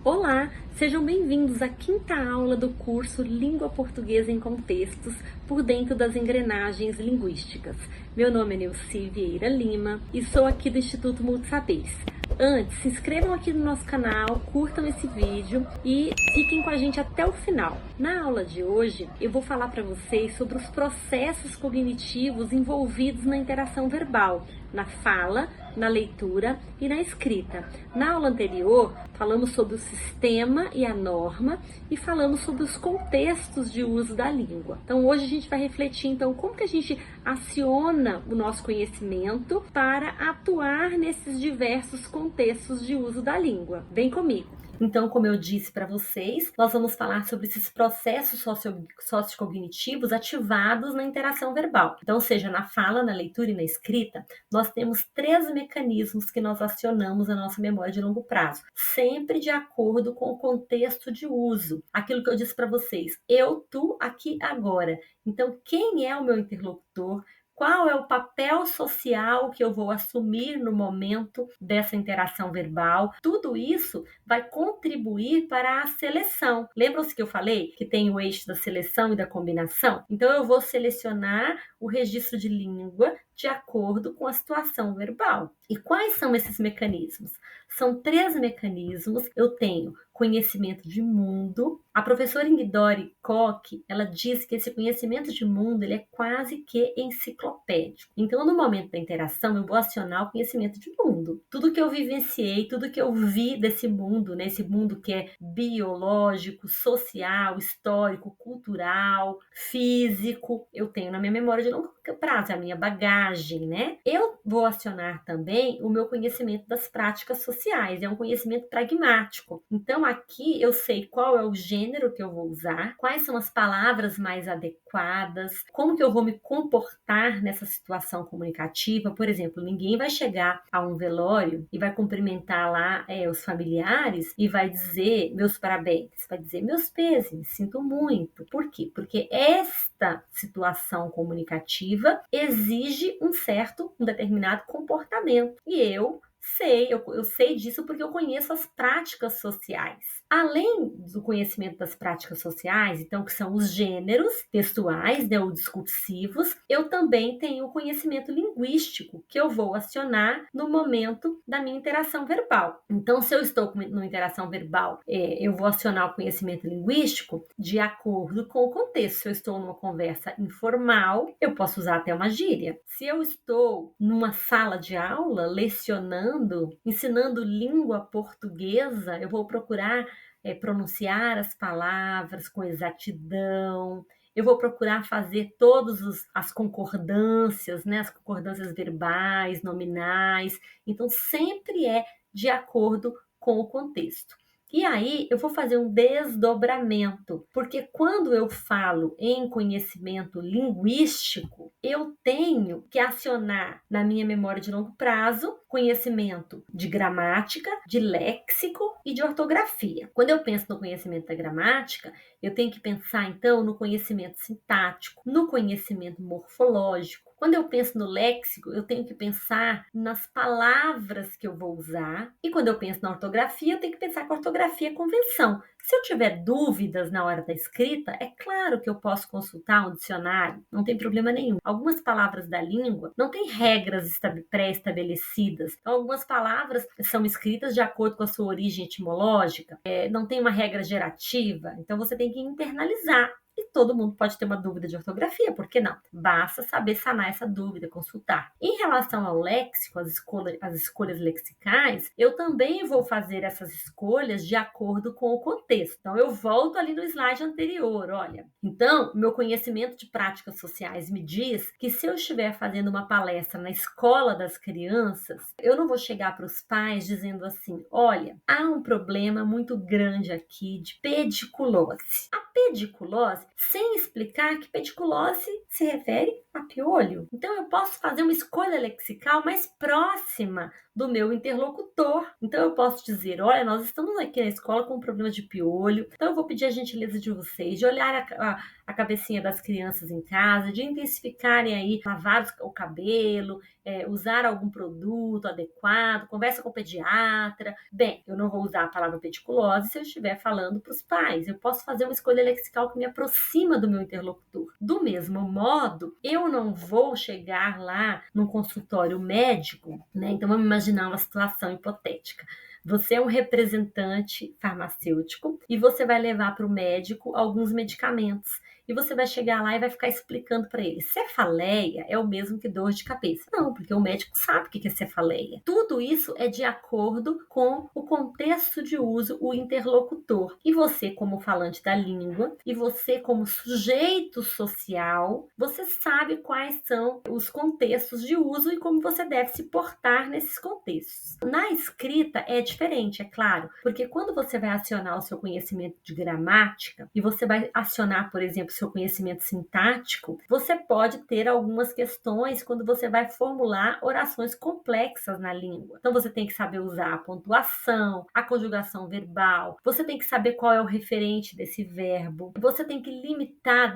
Olá, sejam bem-vindos à quinta aula do curso Língua Portuguesa em Contextos por dentro das engrenagens linguísticas. Meu nome é Nilce Vieira Lima e sou aqui do Instituto Multisaberes. Antes, se inscrevam aqui no nosso canal, curtam esse vídeo e fiquem com a gente até o final. Na aula de hoje, eu vou falar para vocês sobre os processos cognitivos envolvidos na interação verbal, na fala, na leitura e na escrita. Na aula anterior, falamos sobre o sistema e a norma e falamos sobre os contextos de uso da língua. Então, hoje a gente vai refletir, como que a gente aciona o nosso conhecimento para atuar nesses diversos contextos de uso da língua. Vem comigo! Então, como eu disse para vocês, nós vamos falar sobre esses processos sociocognitivos ativados na interação verbal. Então, seja na fala, na leitura e na escrita, nós temos 3 mecanismos que nós acionamos na nossa memória de longo prazo, sempre de acordo com o contexto de uso. Aquilo que eu disse para vocês, eu, tu, aqui, agora. Então, quem é o meu interlocutor? Qual é o papel social que eu vou assumir no momento dessa interação verbal? Tudo isso vai contribuir para a seleção. Lembram-se que eu falei que tem o eixo da seleção e da combinação? Então, eu vou selecionar o registro de língua de acordo com a situação verbal. E quais são esses mecanismos? São 3 mecanismos. Eu tenho conhecimento de mundo. A professora Ingdori Koch, ela diz que esse conhecimento de mundo ele é quase que enciclopédico. Então, no momento da interação, eu vou acionar o conhecimento de mundo. Tudo que eu vivenciei, tudo que eu vi desse mundo, né? Esse mundo que é biológico, social, histórico, cultural, físico, eu tenho na minha memória de longo prazo, a minha bagagem, né? Eu vou acionar também o meu conhecimento das práticas sociais, é um conhecimento pragmático. Então, aqui eu sei qual é o gênero que eu vou usar, quais são as palavras mais adequadas, como que eu vou me comportar nessa situação comunicativa. Por exemplo, ninguém vai chegar a um velório e vai cumprimentar lá os familiares e vai dizer meus parabéns, vai dizer meus pêsames, sinto muito. Por quê? Porque esta situação comunicativa exige um determinado comportamento. E eu sei disso porque eu conheço as práticas sociais. Além do conhecimento das práticas sociais, então, que são os gêneros textuais, né, ou discursivos, eu também tenho o conhecimento linguístico que eu vou acionar no momento da minha interação verbal. Então, se eu estou numa interação verbal, eu vou acionar o conhecimento linguístico de acordo com o contexto. Se eu estou numa conversa informal, eu posso usar até uma gíria. Se eu estou numa sala de aula, lecionando, ensinando língua portuguesa, eu vou procurar pronunciar as palavras com exatidão. Eu vou procurar fazer todas as concordâncias, né? As concordâncias verbais, nominais. Então, sempre é de acordo com o contexto. E aí, eu vou fazer um desdobramento, porque quando eu falo em conhecimento linguístico, eu tenho que acionar na minha memória de longo prazo conhecimento de gramática, de léxico e de ortografia. Quando eu penso no conhecimento da gramática, eu tenho que pensar, então, no conhecimento sintático, no conhecimento morfológico. Quando eu penso no léxico, eu tenho que pensar nas palavras que eu vou usar. E quando eu penso na ortografia, eu tenho que pensar que a ortografia é convenção. Se eu tiver dúvidas na hora da escrita, é claro que eu posso consultar um dicionário, não tem problema nenhum. Algumas palavras da língua não têm regras pré-estabelecidas. Então, algumas palavras são escritas de acordo com a sua origem etimológica, não tem uma regra gerativa, então você tem que internalizar. E todo mundo pode ter uma dúvida de ortografia, por que não? Basta saber sanar essa dúvida, consultar. Em relação ao léxico, as escolhas lexicais, eu também vou fazer essas escolhas de acordo com o contexto. Então, eu volto ali no slide anterior, olha. Então, meu conhecimento de práticas sociais me diz que se eu estiver fazendo uma palestra na escola das crianças, eu não vou chegar para os pais dizendo assim, olha, há um problema muito grande aqui de pediculose. A pediculose sem explicar que pediculose se refere a piolho. Então, eu posso fazer uma escolha lexical mais próxima do meu interlocutor. Então, eu posso dizer, olha, nós estamos aqui na escola com um problema de piolho, então eu vou pedir a gentileza de vocês de olhar a cabecinha das crianças em casa, de intensificarem aí, lavar o cabelo, usar algum produto adequado, conversa com o pediatra. Bem, eu não vou usar a palavra pediculose se eu estiver falando para os pais. Eu posso fazer uma escolha lexical que me aproxima do meu interlocutor. Do mesmo modo, eu não vou chegar lá num consultório médico, né? Então vamos imaginar uma situação hipotética. Você é um representante farmacêutico e você vai levar para o médico alguns medicamentos. E você vai chegar lá e vai ficar explicando para ele. Cefaleia é o mesmo que dor de cabeça. Não, porque o médico sabe o que é cefaleia. Tudo isso é de acordo com o contexto de uso, o interlocutor. E você, como falante da língua, e você, como sujeito social, você sabe quais são os contextos de uso e como você deve se portar nesses contextos. Na escrita é diferente, é claro, porque quando você vai acionar o seu conhecimento de gramática e você vai acionar, por exemplo, seu conhecimento sintático, você pode ter algumas questões quando você vai formular orações complexas na língua. Então você tem que saber usar a pontuação, a conjugação verbal, você tem que saber qual é o referente desse verbo, você tem que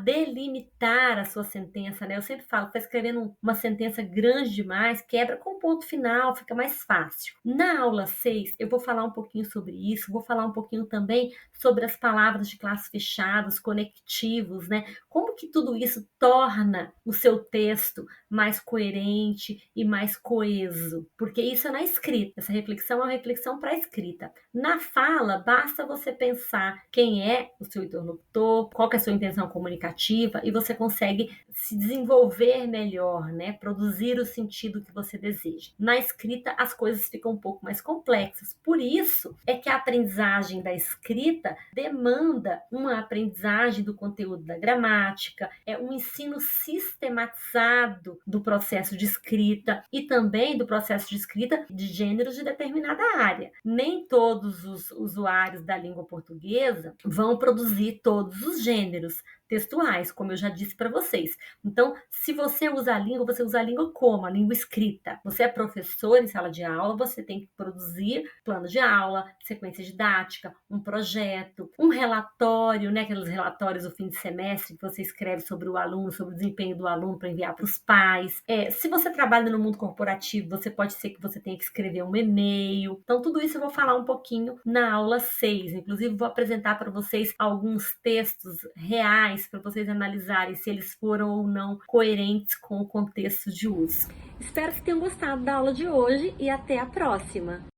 delimitar a sua sentença, né? Eu sempre falo, está escrevendo uma sentença grande demais, quebra com ponto final, fica mais fácil. Na aula 6, eu vou falar um pouquinho sobre isso, vou falar um pouquinho também sobre as palavras de classe fechada, os conectivos, né? Como que tudo isso torna o seu texto mais coerente e mais coeso? Porque isso é na escrita. Essa reflexão é uma reflexão para a escrita. Na fala, basta você pensar quem é o seu interlocutor, qual que é a sua intenção comunicativa e você consegue se desenvolver melhor, né? Produzir o sentido que você deseja. Na escrita, as coisas ficam um pouco mais complexas. Por isso é que a aprendizagem da escrita demanda uma aprendizagem do conteúdo da gramática, um ensino sistematizado do processo de escrita e também do processo de escrita de gêneros de determinada área. Nem todos os usuários da língua portuguesa vão produzir todos os gêneros textuais, como eu já disse para vocês. Então, se você usa a língua, você usa a língua como? A língua escrita. Você é professor em sala de aula, você tem que produzir plano de aula, sequência didática, um projeto, um relatório, né? Aqueles relatórios do fim de semestre que você escreve sobre o aluno, sobre o desempenho do aluno para enviar para os pais. Se você trabalha no mundo corporativo, você pode ser que você tenha que escrever um e-mail. Então, tudo isso eu vou falar um pouquinho na aula 6. Inclusive, vou apresentar para vocês alguns textos reais para vocês analisarem se eles foram ou não coerentes com o contexto de uso. Espero que tenham gostado da aula de hoje e até a próxima!